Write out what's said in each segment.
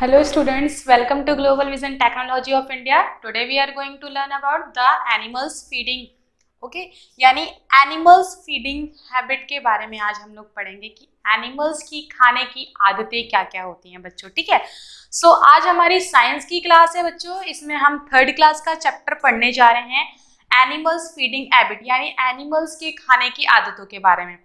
Hello students, welcome to Global Vision Technology of India. Today we are going to learn about the animals feeding. Okay, यानी animals feeding habit के बारे में आज हम लोग पढ़ेंगे कि एनिमल्स की खाने की आदतें क्या क्या होती हैं बच्चों। ठीक है, सो आज हमारी साइंस की क्लास है बच्चों। इसमें हम थर्ड क्लास का चैप्टर पढ़ने जा रहे हैं, एनिमल्स फीडिंग हैबिट, यानी एनिमल्स के खाने की आदतों के बारे में।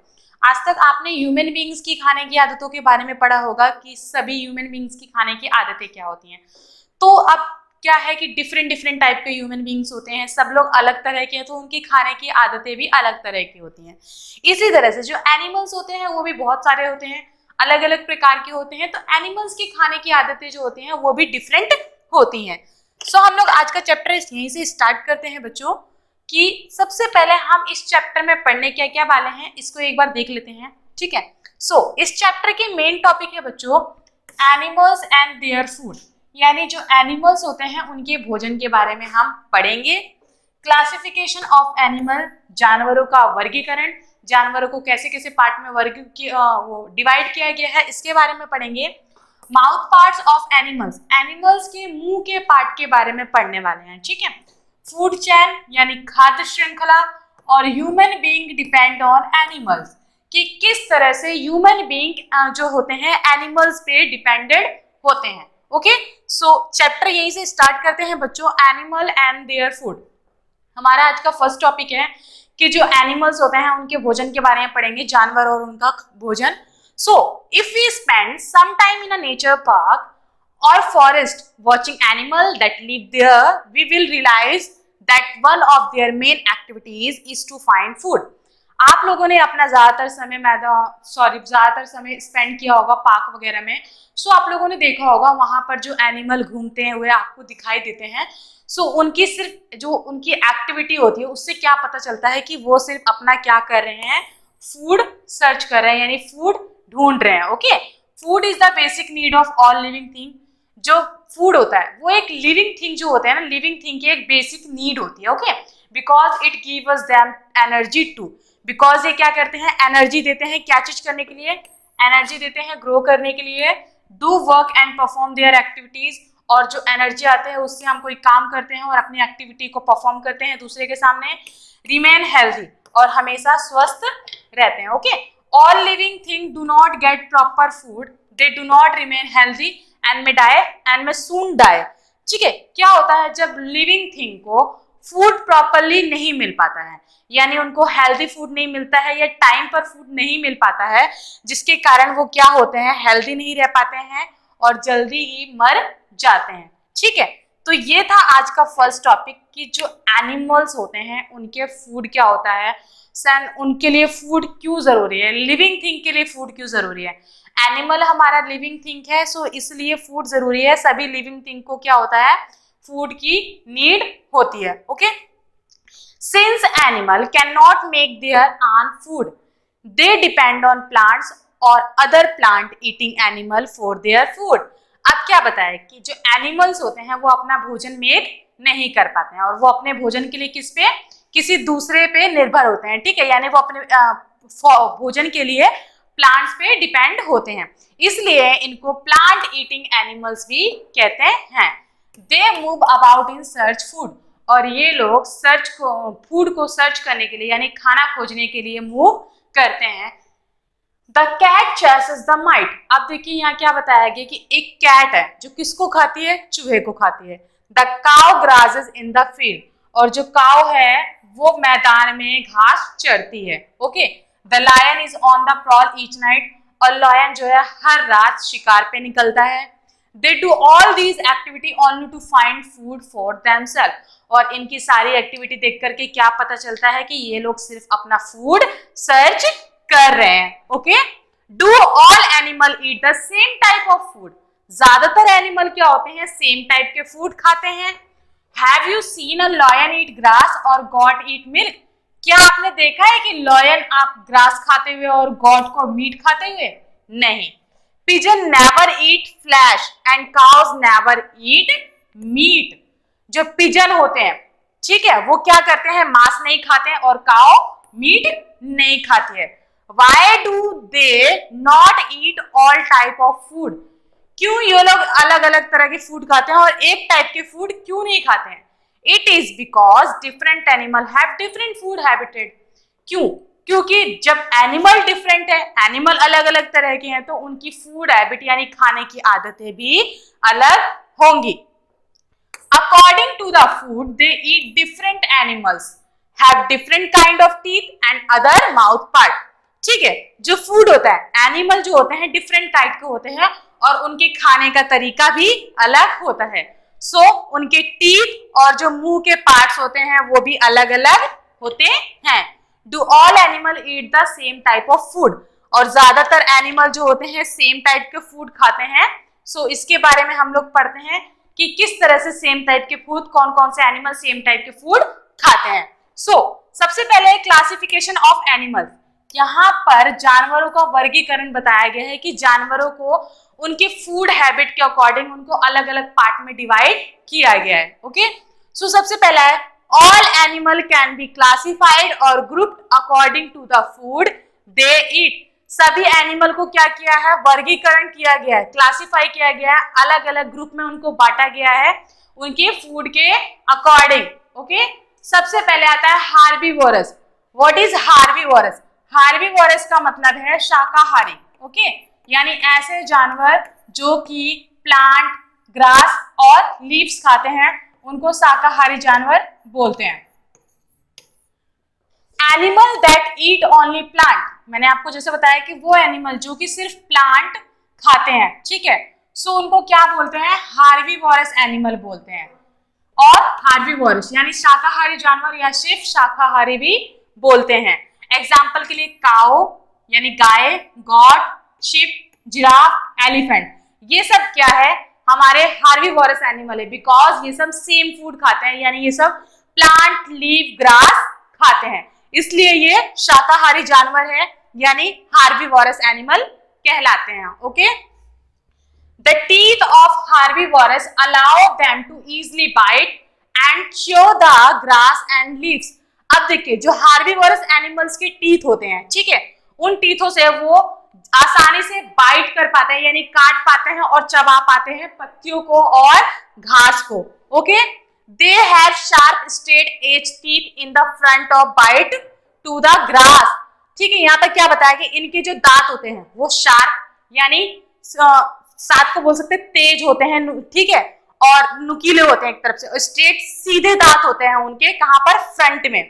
आज तक आपने ह्यूमन बींग्स की खाने की आदतों के बारे में पढ़ा होगा कि सभी ह्यूमन बींग्स की खाने की आदतें क्या होती हैं। तो अब क्या है कि डिफरेंट डिफरेंट टाइप के ह्यूमन बींग्स होते हैं, सब लोग अलग तरह के हैं, तो उनकी खाने की आदतें भी अलग तरह की होती हैं। इसी तरह से जो एनिमल्स होते हैं वो भी बहुत सारे होते हैं, अलग अलग प्रकार के होते हैं, तो एनिमल्स की खाने की आदतें जो होती हैं वो भी डिफरेंट होती हैं। सो हम लोग आज का चैप्टर यहीं से स्टार्ट करते हैं बच्चों कि सबसे पहले हम इस चैप्टर में पढ़ने क्या क्या वाले हैं इसको एक बार देख लेते हैं। ठीक है, सो इस चैप्टर की मेन टॉपिक है बच्चों एनिमल्स एंड देयर फूड, यानी जो एनिमल्स होते हैं उनके भोजन के बारे में हम पढ़ेंगे। क्लासिफिकेशन ऑफ एनिमल, जानवरों का वर्गीकरण, जानवरों को कैसे कैसे पार्ट में वर्ग डिवाइड किया गया है इसके बारे में पढ़ेंगे। Mouth parts of animals, animals के मुंह के पार्ट के बारे में पढ़ने वाले हैं। ठीक है, फूड चेन यानी खाद्य श्रृंखला, और human being depend on animals, कि किस तरह से ह्यूमन बीइंग जो होते हैं एनिमल्स पे डिपेंडेड होते हैं। ओके, सो चैप्टर यहीं से स्टार्ट करते हैं बच्चों, एनिमल एंड देयर फूड। हमारा आज का फर्स्ट टॉपिक है कि जो एनिमल्स होते हैं उनके भोजन के बारे में पढ़ेंगे, जानवर और उनका भोजन। So if we spend some time in a nature park or forest watching animal that live there, we will realize that one of their main activities is to find food. आप लोगों ने अपना ज्यादातर समय स्पेंड किया होगा park वगैरह में। सो आप लोगों ने देखा होगा वहां पर जो एनिमल घूमते हैं हुए आपको दिखाई देते हैं। सो उनकी सिर्फ जो उनकी एक्टिविटी होती है उससे क्या पता चलता है कि वो सिर्फ अपना क्या कर रहे हैं, फूड सर्च कर रहे हैं, यानी फूड ढूंढ रहे हैं। Okay, food is the basic need of all living thing. जो फूड होता है वो एक लिविंग थिंग जो होता है ना, लिविंग थिंग की एक बेसिक नीड होती है। Okay, because it give us them energy to, because ये क्या करते हैं, एनर्जी देते हैं। क्या चीज करने के लिए एनर्जी देते हैं? ग्रो करने के लिए। Do work and perform their activities, और जो एनर्जी आते हैं उससे हम कोई काम करते हैं और अपनी एक्टिविटी को परफॉर्म करते हैं दूसरे के सामने। रिमेन हेल्दी, और हमेशा स्वस्थ रहते हैं। Okay, all living thing do not get proper food, they do not remain healthy and में डाई एंड में सून डाई। ठीक है, क्या होता है जब लिविंग थिंग को फूड प्रॉपरली नहीं मिल पाता है, यानी उनको हेल्दी फूड नहीं मिलता है या टाइम पर फूड नहीं मिल पाता है, जिसके कारण वो क्या होते हैं, हेल्दी नहीं रह पाते हैं और जल्दी ही मर जाते हैं। ठीक है, तो ये था आज का फर्स्ट टॉपिक कि जो एनिमल्स होते हैं उनके फूड क्या होता है, उनके लिए फूड क्यों जरूरी है, लिविंग थिंग के लिए फूड क्यों जरूरी है। एनिमल हमारा लिविंग थिंग है, सो इसलिए फूड जरूरी है। सभी लिविंग थिंग को क्या होता है, फूड की नीड होती है। Okay, since animal can not make their own food, they depend on plants or other plant eating animal for their food. अब क्या बताए कि जो एनिमल्स होते हैं वो अपना भोजन मेक नहीं कर पाते हैं और वो अपने भोजन के लिए किस पे, किसी दूसरे पे निर्भर होते हैं। ठीक है, यानी वो अपने भोजन के लिए प्लांट्स पे डिपेंड होते हैं, इसलिए इनको प्लांट ईटिंग एनिमल्स भी कहते हैं। They move about in search food, और ये लोग फूड को सर्च करने के लिए यानी खाना खोजने के लिए मूव करते हैं। The cat chases the mite. अब देखिए यहाँ क्या बताया गया कि एक कैट है जो किसको खाती है, चूहे को खाती है। The cow grasses in the field, और जो काउ है वो मैदान में घास चरती है। Okay, the lion is on the prowl each night, और लायन जो है हर रात शिकार पे निकलता है। They do all these activity only to find food for themself, और इनकी सारी एक्टिविटी देख करके क्या पता चलता है कि ये लोग सिर्फ अपना फूड सर्च कर रहे हैं। Okay, do all animal eat the same type of food, ज्यादातर एनिमल क्या होते हैं, सेम टाइप के फूड खाते हैं। Have you seen a lion eat grass और गॉट ईट मिल्क, क्या आपने देखा है कि लायन आप ग्रास खाते हुए और गॉट को मीट खाते हुए? नहीं। Pigeon never eat flesh and cows never eat meat, जो पिजन होते हैं ठीक है वो क्या करते हैं, मांस नहीं खाते हैं और काउ मीट नहीं खाती है। Why do they not eat all type of food? क्यों ये लोग अलग अलग तरह के फूड खाते हैं और एक टाइप के फूड क्यों नहीं खाते हैं? It is because different animal have different food habitat. क्यों? क्योंकि जब एनिमल डिफरेंट है, एनिमल अलग अलग तरह के हैं, तो उनकी फूड हैबिट यानी खाने की आदतें भी अलग होंगी। According to the food they eat, different animals have different kind of teeth and other mouth part। ठीक है, जो फूड होता है, एनिमल जो होते हैं डिफरेंट टाइप के होते हैं और उनके खाने का तरीका भी अलग होता है। सो उनके टीथ और जो मुंह के पार्ट्स होते हैं वो भी अलग अलग होते हैं। Do all animal eat the same type of food? और ज्यादातर एनिमल जो होते हैं सेम टाइप के फूड खाते हैं। सो इसके बारे में हम लोग पढ़ते हैं कि किस तरह से सेम टाइप के फूड, कौन कौन से एनिमल सेम टाइप के फूड खाते हैं। सबसे पहले क्लासिफिकेशन ऑफ एनिमल्स। यहाँ पर जानवरों का वर्गीकरण बताया गया है कि जानवरों को उनके फूड हैबिट के अकॉर्डिंग उनको अलग अलग पार्ट में डिवाइड किया गया है। ओके, सबसे पहला है all animal can be classified or grouped according to the food they eat. सभी एनिमल को क्या किया है? वर्गीकरण किया गया है, क्लासिफाई किया गया है, अलग अलग ग्रुप में उनको बांटा गया है उनके फूड के अकॉर्डिंग। ओके, सबसे पहले आता है herbivores. What is herbivores? Herbivores का मतलब है शाकाहारी। ओके, यानी ऐसे जानवर जो कि प्लांट, ग्रास और लीव्स खाते हैं उनको शाकाहारी जानवर बोलते हैं। Animal that eat only plant, मैंने आपको जैसे बताया कि वो एनिमल जो कि सिर्फ प्लांट खाते हैं, ठीक है, उनको क्या बोलते हैं? हार्बीवोरस एनिमल बोलते हैं। और हार्बीवोरस यानी शाकाहारी जानवर या सिर्फ शाकाहारी भी बोलते हैं। एग्जाम्पल के लिए काऊ यानी गाय, गॉट, शिप, जिराफ, एलिफेंट, ये सब क्या है? हमारे हार्बीवोरस एनिमल है, बिकॉज ये सब सेम फूड खाते हैं, यानी ये सब प्लांट, लीव, ग्रास खाते हैं, इसलिए ये शाकाहारी जानवर है, यानी हार्बीवोरस एनिमल कहलाते हैं। Okay, the teeth of herbivorous allow them to easily bite and chew the grass and leaves. अब देखिए, जो हार्बीवोरस एनिमल्स के टीथ होते हैं, ठीक है, उन टीथों से वो आसानी से बाइट कर पाते हैं, यानी काट पाते हैं और चबा पाते हैं पत्तियों को और घास को। Okay, they have sharp straight edge teeth in the front of bite to the grass। ठीक है, यहाँ पर क्या बताया कि इनके जो दांत होते हैं वो शार्प यानी साथ को बोल सकते हैं तेज होते हैं, ठीक है, और नुकीले होते हैं एक तरफ से, स्ट्रेट सीधे दांत होते हैं उनके, कहां पर? फ्रंट में,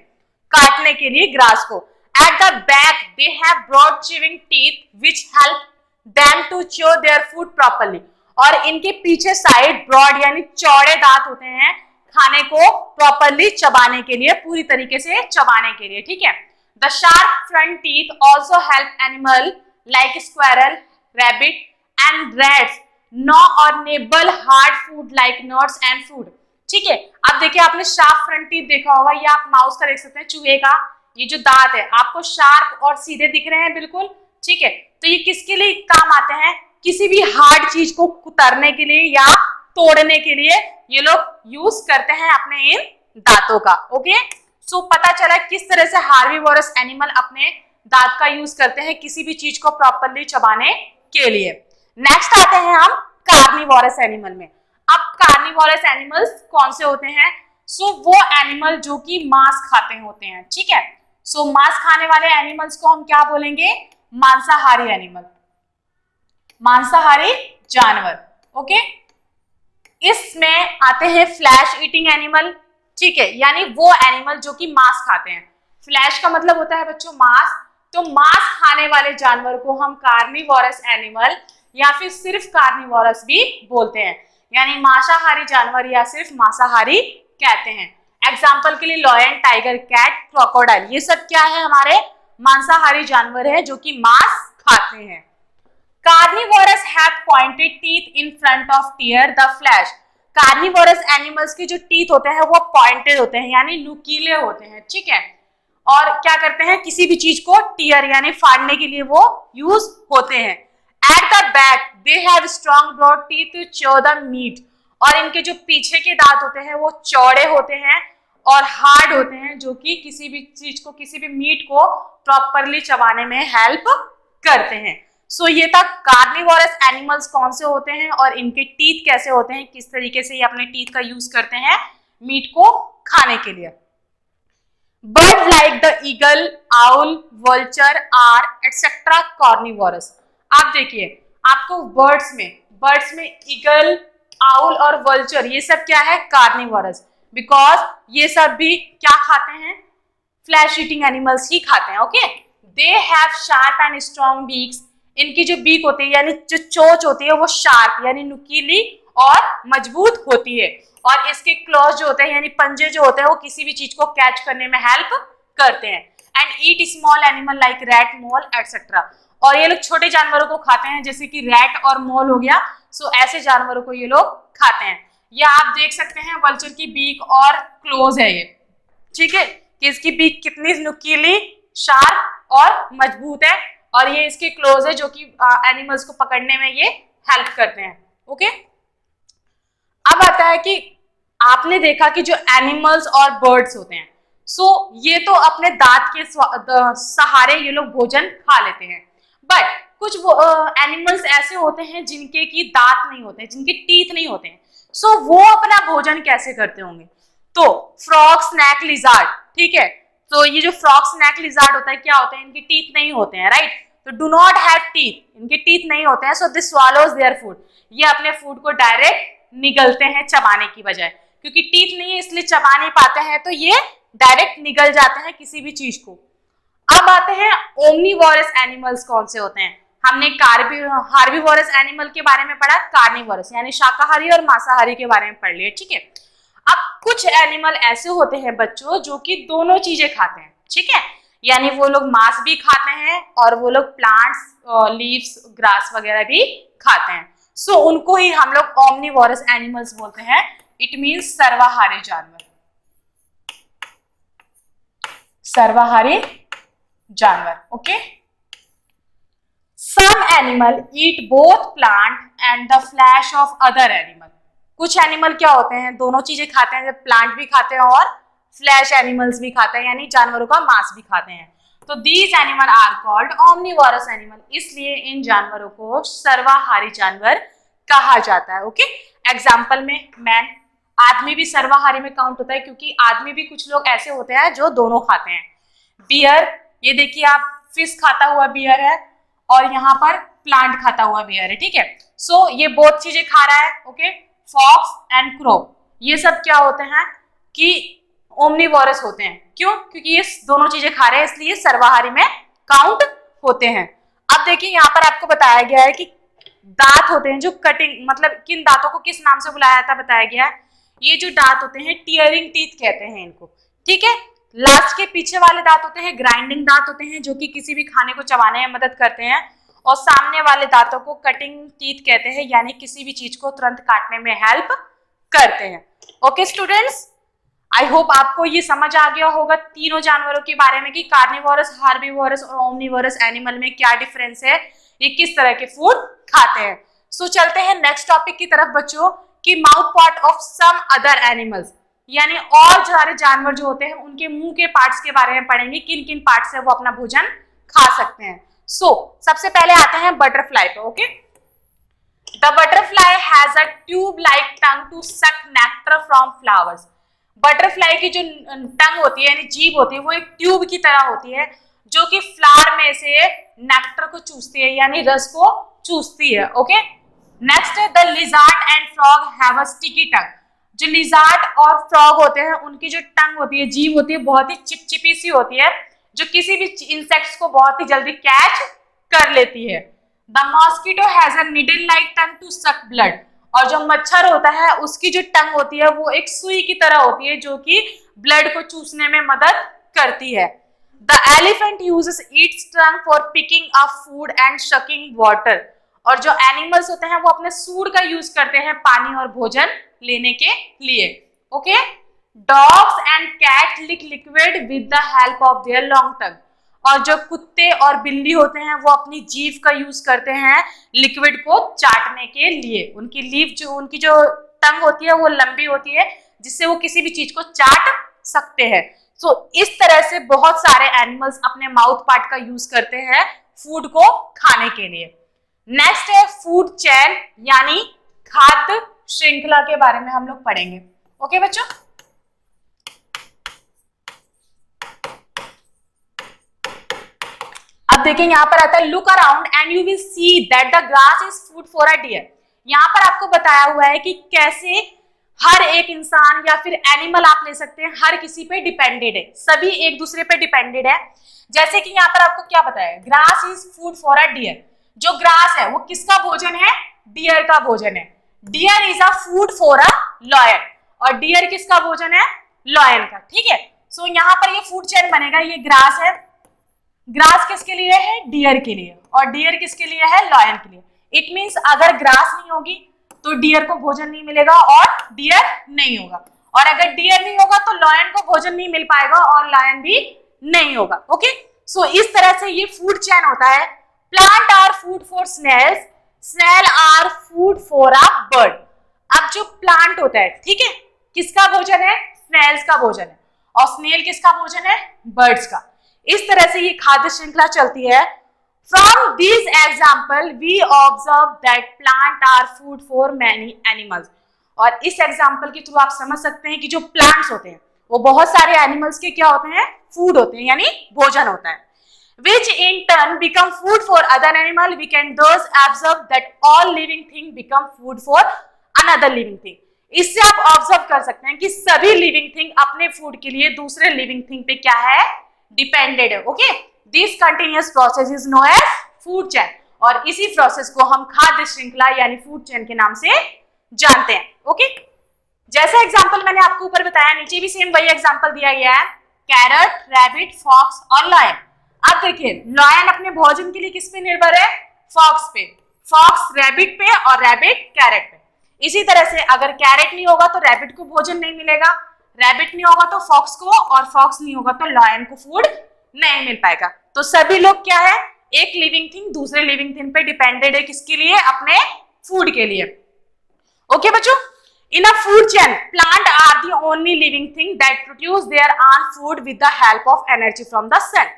काटने के लिए ग्रास को। At the back they have broad chewing teeth which help them to chew their food properly. और इनके पीछे साइड ब्रॉड यानी चौड़े दांत होते हैं खाने को प्रॉपर्ली चबाने के लिए, पूरी तरीके से चबाने के लिए, ठीक है। The sharp front teeth also help animal like squirrel, rabbit and rats gnaw or nibble hard food like nuts and fruit. ठीक है, अब देखिए, आपने शार्प फ्रंट टीथ देखा होगा, ये आप माउस का देख सकते हैं, चूहे का ये जो दांत है आपको शार्प और सीधे दिख रहे हैं बिल्कुल, ठीक है, तो ये किसके लिए काम आते हैं? किसी भी हार्ड चीज को कुतरने के लिए या तोड़ने के लिए ये लोग यूज करते हैं अपने इन दांतों का। ओके, पता चला किस तरह से हार्बीवोरस एनिमल अपने दांत का यूज करते हैं किसी भी चीज को प्रॉपर्ली चबाने के लिए। नेक्स्ट आते हैं हम कार्निवोरस एनिमल में। अब कार्निवोरस एनिमल्स कौन से होते हैं? वो एनिमल जो कि मांस खाते होते हैं, ठीक है। मांस खाने वाले एनिमल्स को हम क्या बोलेंगे? मांसाहारी एनिमल, मांसाहारी जानवर। ओके, इसमें आते हैं फ्लैश ईटिंग एनिमल, ठीक है, यानी वो एनिमल जो कि मांस खाते हैं। फ्लैश का मतलब होता है बच्चों मांस, तो मांस खाने वाले जानवर को हम कार्निवोरस एनिमल या फिर सिर्फ कार्निवोरस भी बोलते हैं, यानी मांसाहारी जानवर या सिर्फ मांसाहारी कहते हैं। एग्जाम्पल के लिए लॉयन, टाइगर, कैट, क्रोकोडाइल, ये सब क्या है? हमारे मांसाहारी जानवर है जो कि मांस खाते हैं। Carnivorous have pointed teeth in front of tier the flash. Carnivorous animals के जो टीथ होते हैं वो पॉइंटेड होते हैं, यानी नुकीले होते हैं, ठीक है, और क्या करते हैं? किसी भी चीज को टीयर यानी फाड़ने के लिए वो यूज होते हैं। At the back they have strong broad teeth to chew the meat. और इनके जो पीछे के दांत होते हैं वो चौड़े होते हैं और हार्ड होते हैं, जो कि किसी भी चीज को, किसी भी मीट को प्रॉपरली चबाने में हेल्प करते हैं। सो ये था कार्निवोरस एनिमल्स कौन से होते हैं और इनके टीथ कैसे होते हैं, किस तरीके से ये अपने टीथ का यूज करते हैं मीट को खाने के लिए। Bird like the eagle, owl, vulture are etcetera carnivorous. आप देखिए, आपको बर्ड्स में ईगल, आउल और वल्चर ये सब क्या है, कार्निवोरस, बिकॉज ये सब भी क्या खाते हैं, फ्लैश ईटिंग एनिमल्स ही खाते हैं। Okay, they have sharp and strong beaks. इनकी जो बीक होती है यानी जो चोंच होती है वो शार्प यानी नुकीली और मजबूत होती है, और इसके क्लॉज जो होते हैं यानी पंजे जो होते हैं वो किसी भी चीज को कैच करने में हेल्प करते हैं। And eat small animal like rat, mole etcetera. और ये लोग छोटे जानवरों को खाते हैं जैसे कि रैट और मोल हो गया, सो ऐसे जानवरों को ये लोग खाते हैं। या आप देख सकते हैं वल्चर की बीक और क्लोज है ये, ठीक है, कि इसकी बीक कितनी नुकीली, शार्प और मजबूत है, और ये इसके क्लोज है जो कि एनिमल्स को पकड़ने में ये हेल्प करते हैं। ओके, अब आता है कि आपने देखा कि जो एनिमल्स और बर्ड्स होते हैं, सो ये तो अपने दांत के सहारे ये लोग भोजन खा लेते हैं, बट कुछ एनिमल्स ऐसे होते हैं जिनके की दांत नहीं होते हैं, जिनके टीथ नहीं होते हैं, सो वो अपना भोजन कैसे करते होंगे। तो फ्रॉग, स्नैक, लिजार्ड, ठीक है, तो ये जो फ्रॉग, स्नैक, लिजार्ड होता है क्या होता है, इनके टीथ नहीं होते हैं, राइट, तो डू नॉट हैव टीथ, इनके टीथ नहीं होते हैं, सो दे स्वॉलोज देयर फूड, ये अपने फूड को डायरेक्ट निगलते हैं चबाने की बजाय, क्योंकि टीथ नहीं है इसलिए चबा नहीं पाते हैं, तो ये डायरेक्ट निगल जाते हैं किसी भी चीज को। अब आते हैं ओमनीवोरस एनिमल्स कौन से होते हैं। हमने हार्बीवोरस एनिमल के बारे में पढ़ा, कार्निवोरस यानी शाकाहारी और मांसाहारी के बारे में पढ़ लिया, ठीक है। अब कुछ एनिमल ऐसे होते हैं बच्चों जो कि दोनों चीजें खाते हैं, ठीक है, यानी वो लोग मांस भी खाते हैं और वो लोग प्लांट्स, लीव्स, ग्रास वगैरह भी खाते हैं, सो उनको ही हम लोग ओमनीवोरस एनिमल्स बोलते हैं। इट मीन्स सर्वाहारी जानवर, सर्वाहारी जानवर। Okay, some animal eat both plant and the flesh of other animal. कुछ एनिमल क्या होते हैं, दोनों चीजें खाते हैं, जब प्लांट भी खाते हैं और फ्लैश एनिमल्स भी खाते हैं, यानी जानवरों का मांस भी खाते हैं, तो these animal are called omnivorous animal, इसलिए इन जानवरों को सर्वाहारी जानवर कहा जाता है। ओके, एग्जाम्पल में मैन, आदमी भी सर्वाहारी में काउंट होता है, क्योंकि आदमी भी कुछ लोग ऐसे होते हैं जो दोनों खाते हैं। बियर, ये देखिए आप, फिश खाता हुआ बियर है और यहाँ पर प्लांट खाता हुआ बियर है, ठीक है, सो ये बहुत चीजें खा रहा है। ओके, फॉक्स एंड क्रो, ये सब क्या होते हैं कि ओमनीवोरस होते हैं, क्यों, क्योंकि ये दोनों चीजें खा रहे हैं इसलिए सर्वाहारी में काउंट होते हैं। अब देखिए यहाँ पर आपको बताया गया है कि दांत होते हैं जो कटिंग, मतलब किन दांतों को किस नाम से बुलाया जाता है बताया गया है। ये जो दांत होते हैं टीयरिंग टीथ कहते हैं इनको, ठीक है। लास्ट के पीछे वाले दांत होते हैं ग्राइंडिंग दांत होते हैं, जो कि किसी भी खाने को चबाने में मदद करते हैं, और सामने वाले दांतों को कटिंग टीथ कहते हैं, यानी किसी भी चीज को तुरंत काटने में हेल्प करते हैं। ओके स्टूडेंट्स, आई होप आपको ये समझ आ गया होगा तीनों जानवरों के बारे में कि कार्निवोरस, हार्बीवोरस और ओमनीवोरस एनिमल में क्या डिफरेंस है, ये किस तरह के फूड खाते हैं। सो चलते हैं नेक्स्ट टॉपिक की तरफ बच्चों, कि mouth part of some other animals, यानी और सारे जानवर जो होते हैं उनके मुंह के पार्ट्स के बारे में पढ़ेंगे, किन किन पार्ट से वो अपना भोजन खा सकते हैं। सो सबसे पहले आते हैं बटरफ्लाई पे। Okay, the butterfly has a tube like tongue to suck nectar from flowers. Butterfly की जो टंग होती है यानी जीभ होती है वो एक ट्यूब की तरह होती है, जो कि फ्लावर में से नेक्टर को चूसती है, यानी रस को चूसती है। Okay, next the lizard and frog have a sticky tongue. जो लिजार्ड और फ्रॉग होते हैं उनकी जो टंग होती है, जीभ होती है, बहुत ही चिपचिपी सी होती है, जो किसी भी इंसेक्ट्स को बहुत ही जल्दी कैच कर लेती है। The mosquito has a needle like tongue to suck blood. और जो मच्छर होता है उसकी जो टंग होती है वो एक सुई की तरह होती है, जो कि ब्लड को चूसने में मदद करती है। The elephant uses its tongue for picking up food and sucking water. और जो एनिमल्स होते हैं वो अपने सूंड का यूज करते हैं पानी और भोजन लेने के लिए। Okay, dogs and cat lick liquid with the help of their long tongue. और जो कुत्ते और बिल्ली होते हैं वो अपनी जीभ का यूज करते हैं लिक्विड को चाटने के लिए। उनकी जो टंग होती है वो लंबी होती है, जिससे वो किसी भी चीज को चाट सकते हैं। सो इस तरह से बहुत सारे एनिमल्स अपने माउथ पार्ट का यूज करते हैं फूड को खाने के लिए। नेक्स्ट है फूड चेन यानी खाद्य श्रृंखला के बारे में हम लोग पढ़ेंगे। ओके बच्चों, अब देखें यहाँ पर आता है look around and you will see that the grass is food for a deer. यहाँ पर आपको बताया हुआ है कि कैसे हर एक इंसान या फिर एनिमल आप ले सकते हैं हर किसी पे डिपेंडेड है, सभी एक दूसरे पे डिपेंडेड है। जैसे कि यहाँ पर आपको क्या बताया, grass is food for a deer. जो ग्रास है वो किसका भोजन है, डियर का भोजन है। Deer is a food for a lion, और डियर किसका भोजन है, लॉयन का। ठीक है, सो यहाँ पर ये फूड चेन बनेगा। ये ग्रास है, ग्रास किसके लिए है, डियर के लिए, और डियर किसके लिए है, लॉयन के लिए। इट मींस अगर ग्रास नहीं होगी तो डियर को भोजन नहीं मिलेगा और डियर नहीं होगा, और अगर डियर नहीं होगा तो लॉयन को भोजन नहीं मिल पाएगा और लॉयन भी नहीं होगा। ओके, सो इस तरह से ये फूड चेन होता है। Plant are food for snails, snail are food for a bird. अब जो प्लांट होता है, ठीक है, किसका भोजन है, स्नेल्स का भोजन है, और स्नेल किसका भोजन है, बर्ड्स का। इस तरह से ये खाद्य श्रृंखला चलती है। From these example, we observe that plant are food for many animals. और इस एग्जाम्पल के थ्रू आप समझ सकते हैं कि जो प्लांट्स होते हैं वो बहुत सारे एनिमल्स के क्या होते हैं, फूड होते हैं, यानी भोजन होता है। Which in turn become food for other animal. We can thus observe that all living thing become food for another living thing. इससे आप ऑब्जर्व कर सकते हैं कि सभी लिविंग थिंग अपने फूड के लिए दूसरे लिविंग थिंग पे क्या है, डिपेंडेड है। Okay, this continuous process is known as food chain, और इसी प्रोसेस को हम खाद्य श्रृंखला यानी फूड चेन के नाम से जानते हैं। ओके, जैसा एग्जांपल मैंने आपको ऊपर बताया, नीचे भी सेम वही एग्जांपल दिया गया है, कैरट, रैबिट, फॉक्स और लॉयन। अब देखिए, लॉयन अपने भोजन के लिए किस पे निर्भर है, फॉक्स पे, फॉक्स रैबिट पे और रैबिट कैरट पे। इसी तरह से अगर कैरट नहीं होगा तो रैबिट को भोजन नहीं मिलेगा, रैबिट नहीं होगा तो फॉक्स को, और फॉक्स नहीं होगा तो लॉयन को फूड नहीं मिल पाएगा। तो सभी लोग क्या है, एक लिविंग थिंग दूसरे लिविंग थिंग पे डिपेंडेड है, किसके लिए, अपने फूड के लिए। ओके बच्चों, in a food chain plant are the only living thing that produce their own food with the help of energy from the sun.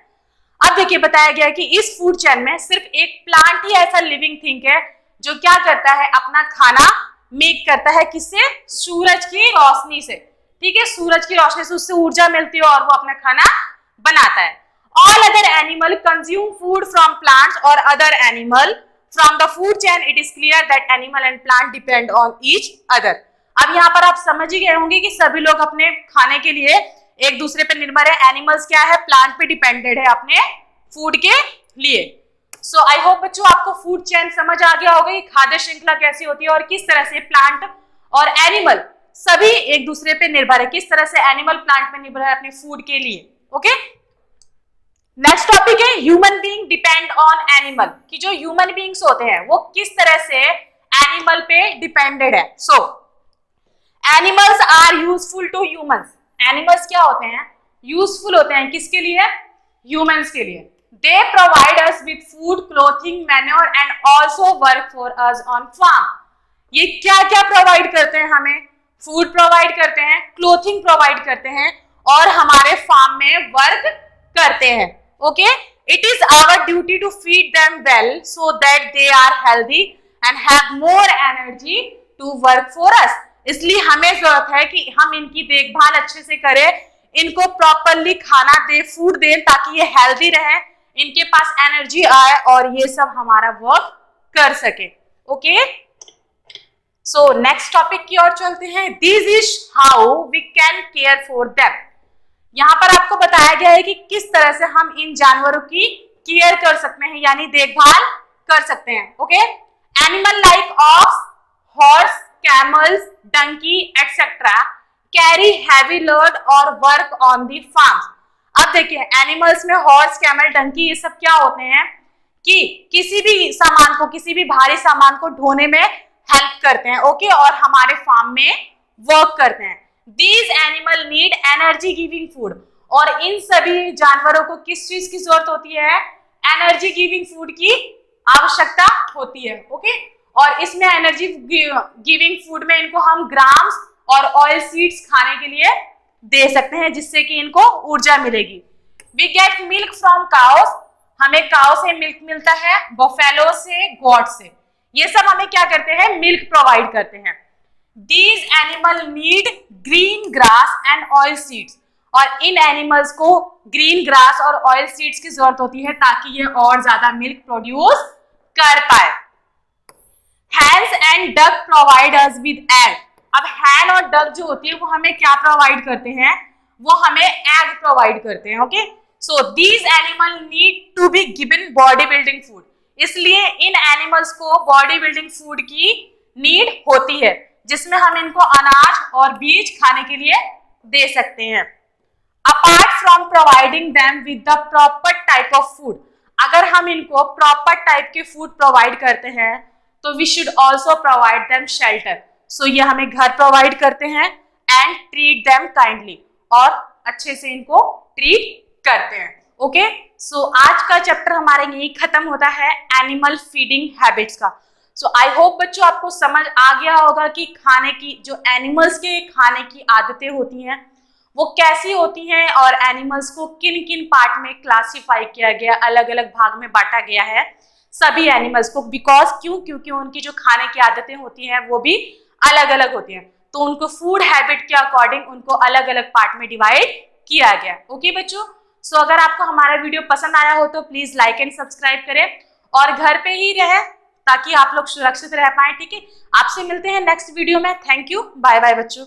अब देखिए, बताया गया है कि इस फूड चेन में सिर्फ एक प्लांट ही ऐसा लिविंग थिंग है जो क्या करता है, अपना खाना मेक करता है, किससे, सूरज की रोशनी से। ठीक है, सूरज की रोशनी से उससे ऊर्जा मिलती है और वो अपना खाना बनाता है। All other animal consume food from plants or other animal from the food chain. It is clear that animal and plant depend on each other. अब यहाँ पर आप समझ ही गए होंगे कि सभी लोग अपने खाने के लिए एक दूसरे पे निर्भर है। एनिमल्स क्या है, प्लांट पे डिपेंडेड है अपने फूड के लिए। सो आई होप बच्चों आपको फूड चेन समझ आ गया होगा कि खाद्य श्रृंखला कैसी होती है और किस तरह से प्लांट और एनिमल सभी एक दूसरे पे निर्भर है, किस तरह से एनिमल प्लांट पे निर्भर है अपने फूड के लिए। ओके, नेक्स्ट टॉपिक है human being depend on animal, कि जो ह्यूमन बीइंग्स होते हैं वो किस तरह से एनिमल पे डिपेंडेड है। So animals are useful to humans. Animals क्या होते हैं, यूजफुल होते हैं, किसके लिए, ह्यूमंस के लिए। They provide us with food, clothing, manure and also work for us on farm. ये क्या क्या प्रोवाइड करते हैं, हमें फूड प्रोवाइड करते हैं, क्लोथिंग प्रोवाइड करते हैं, और हमारे फार्म में वर्क करते हैं। Okay, it is our duty to feed them well so that they are healthy and have more energy to work for us. इसलिए हमें जरूरत है कि हम इनकी देखभाल अच्छे से करें, इनको प्रॉपरली खाना दे, फूड दें, ताकि ये हेल्दी रहे, इनके पास एनर्जी आए और ये सब हमारा वर्क कर सके। ओके, सो नेक्स्ट टॉपिक की ओर चलते हैं। This is how we can care for them. यहाँ पर आपको बताया गया है कि किस तरह से हम इन जानवरों की केयर कर सकते हैं, यानी देखभाल कर सकते हैं। Okay, animal like ox, horse, camels, donkey etcetera carry heavy load और वर्क ऑन दी फार्म्स। अब देखिए, एनिमल्स में हॉर्स, कैमल, डंकी, ये सब क्या होते हैं कि किसी भी सामान को, किसी भी भारी सामान को ढोने में हेल्प करते हैं। ओके, और हमारे फार्म में वर्क करते हैं। These animal need energy giving food, और इन सभी जानवरों को किस चीज की जरूरत होती है, एनर्जी गिविंग फूड की आवश्यकता होती है। ओके, और इसमें एनर्जी गिविंग फूड में इनको हम ग्राम्स और ऑयल सीड्स खाने के लिए दे सकते हैं, जिससे कि इनको ऊर्जा मिलेगी। We get milk from cows, हमें काउ से मिल्क मिलता है, बफेलो से, गॉट से, ये सब हमें क्या करते हैं, मिल्क प्रोवाइड करते हैं। These animal need green grass and oil seeds, और इन एनिमल्स को ग्रीन ग्रास और ऑयल सीड्स की जरूरत होती है ताकि ये और ज्यादा मिल्क प्रोड्यूस कर पाए। Hens and duck provide us with egg. अब हैन और डक जो होती है वो हमें क्या प्रोवाइड करते हैं, वो हमें एग प्रोवाइड करते हैं। Okay, so these animal need to be given body building food, इसलिए इन एनिमल्स को बॉडी बिल्डिंग फूड की नीड होती है, जिसमें हम इनको अनाज और बीज खाने के लिए दे सकते हैं। Apart from providing them with the proper type of food, अगर हम इनको प्रॉपर टाइप के फूड प्रोवाइड करते हैं तो we should also provide them shelter. So ये हमें घर प्रोवाइड करते हैं एंड ट्रीट देम काइंडली, और अच्छे से इनको ट्रीट करते हैं। ओके, सो आज का चैप्टर हमारे यही खत्म होता है एनिमल फीडिंग हैबिट्स का। सो आई होप बच्चों आपको समझ आ गया होगा कि खाने की जो एनिमल्स के खाने की आदतें होती हैं वो कैसी होती हैं, और एनिमल्स को किन किन पार्ट में क्लासिफाई किया गया, अलग अलग भाग में बांटा गया है सभी एनिमल्स को। बिकॉज क्योंकि उनकी जो खाने की आदतें होती हैं वो भी अलग अलग होती हैं, तो उनको फूड हैबिट के अकॉर्डिंग उनको अलग अलग पार्ट में डिवाइड किया गया। ओके बच्चों, सो अगर आपको हमारा वीडियो पसंद आया हो तो प्लीज लाइक एंड सब्सक्राइब करें और घर पे ही रहे ताकि आप लोग सुरक्षित रह पाए। ठीक है, आपसे मिलते हैं नेक्स्ट वीडियो में। थैंक यू, बाय बाय बच्चों।